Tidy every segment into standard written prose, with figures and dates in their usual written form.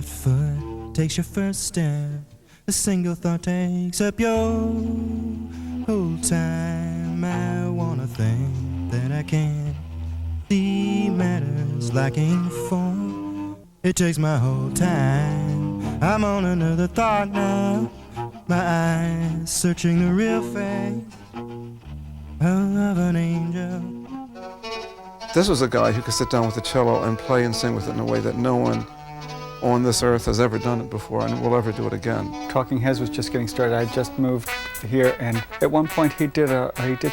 left foot takes your first step, a single thought takes up your whole time. I wanna think that I can see matters lacking form. It takes my whole time. I'm on another thought now. My eyes searching the real face of an angel. This was a guy who could sit down with a cello and play and sing with it in a way that no one on this earth has ever done it before and will ever do it again. Talking Heads was just getting started. I just moved here, and at one point he did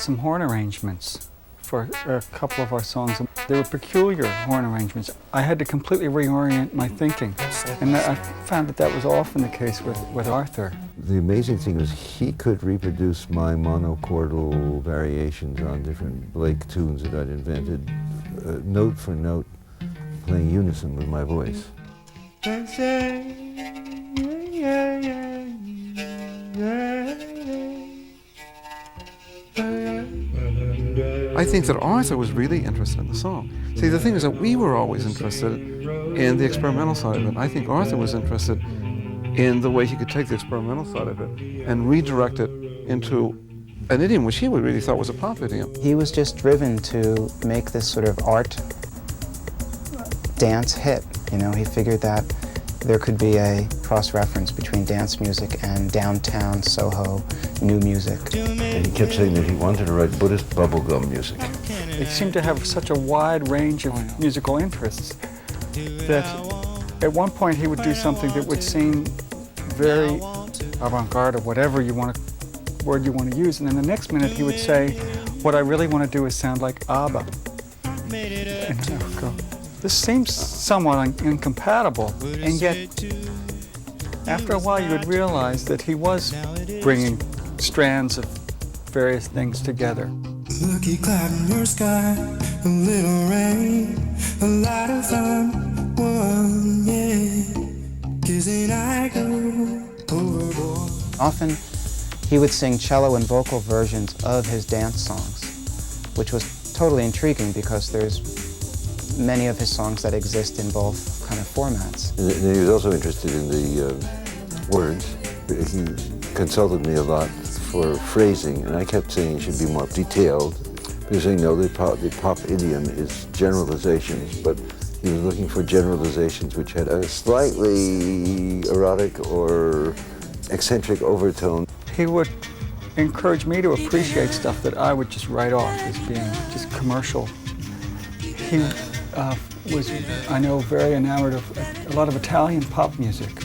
some horn arrangements for a couple of our songs. They were peculiar horn arrangements. I had to completely reorient my thinking, and I found that was often the case with Arthur. The amazing thing was he could reproduce my monochordal variations on different Blake tunes that I'd invented, note for note, playing unison with my voice. I think that Arthur was really interested in the song. See, the thing is that we were always interested in the experimental side of it. I think Arthur was interested in the way he could take the experimental side of it and redirect it into an idiom which he really thought was a pop idiom. He was just driven to make this sort of art dance hit. You know, he figured that there could be a cross-reference between dance music and downtown Soho new music. And he kept saying that he wanted to write Buddhist bubblegum music. He seemed to have such a wide range of musical interests that at one point he would do something that would seem very avant-garde or whatever word you want to use, and then the next minute he would say, what I really want to do is sound like ABBA. And I would go, this seems somewhat incompatible, and yet after a while you would realize that he was bringing strands of various things together. Lucky cloud in your sky, a little rain, a lot of fun, one, yeah, kissing I go overboard. Often he would sing cello and vocal versions of his dance songs, which was totally intriguing because there's many of his songs that exist in both kind of formats. And he was also interested in the words. He consulted me a lot for phrasing, and I kept saying it should be more detailed. He was saying, no, the pop idiom is generalizations, but he was looking for generalizations which had a slightly erotic or eccentric overtone. He would encourage me to appreciate stuff that I would just write off as being just commercial. He was, I know, very enamored of a lot of Italian pop music.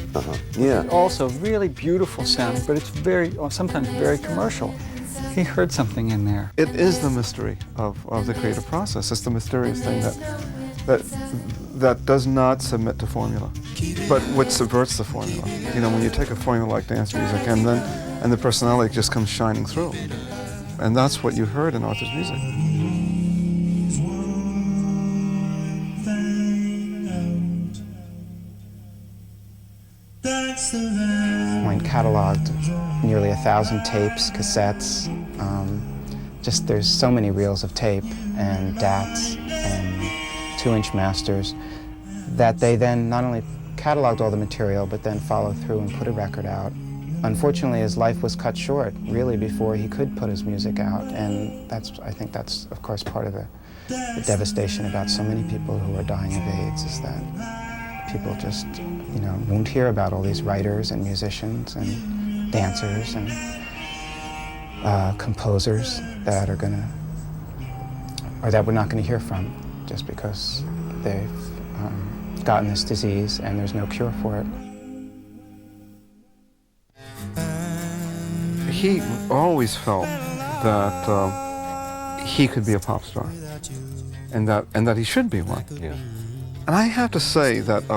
Yeah. Also really beautiful sounding, but it's sometimes very commercial. He heard something in there. It is the mystery of the creative process. It's the mysterious thing that does not submit to formula, but which subverts the formula. You know, when you take a formula like dance music and the personality just comes shining through. And that's what you heard in Arthur's music. Point cataloged nearly 1,000 tapes, cassettes. Just there's so many reels of tape and DATs and 2-inch masters that they then not only cataloged all the material but then followed through and put a record out. Unfortunately, his life was cut short really before he could put his music out, and I think that's of course part of the devastation about so many people who are dying of AIDS, is that people just, you know, won't hear about all these writers and musicians and dancers and composers that are gonna, or that we're not gonna hear from just because they've gotten this disease and there's no cure for it. He always felt that he could be a pop star, and that he should be one. Yeah. And I have to say that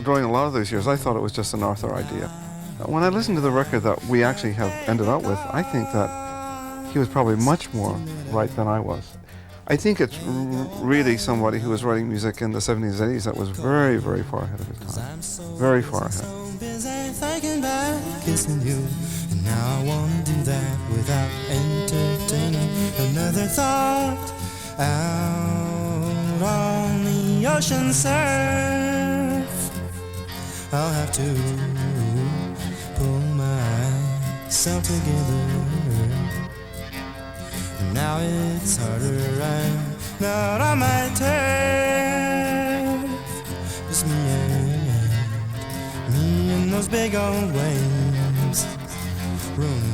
during a lot of those years, I thought it was just an Arthur idea. When I listened to the record that we actually have ended up with, I think that he was probably much more right than I was. I think it's really somebody who was writing music in the 70s, 80s that was very, very far ahead of his time. Very far ahead. And now I want to do that without entertaining another thought. Out on the ocean surf, I'll have to pull myself together. Now it's harder, I'm not on my turf. Just me and those big old waves rolling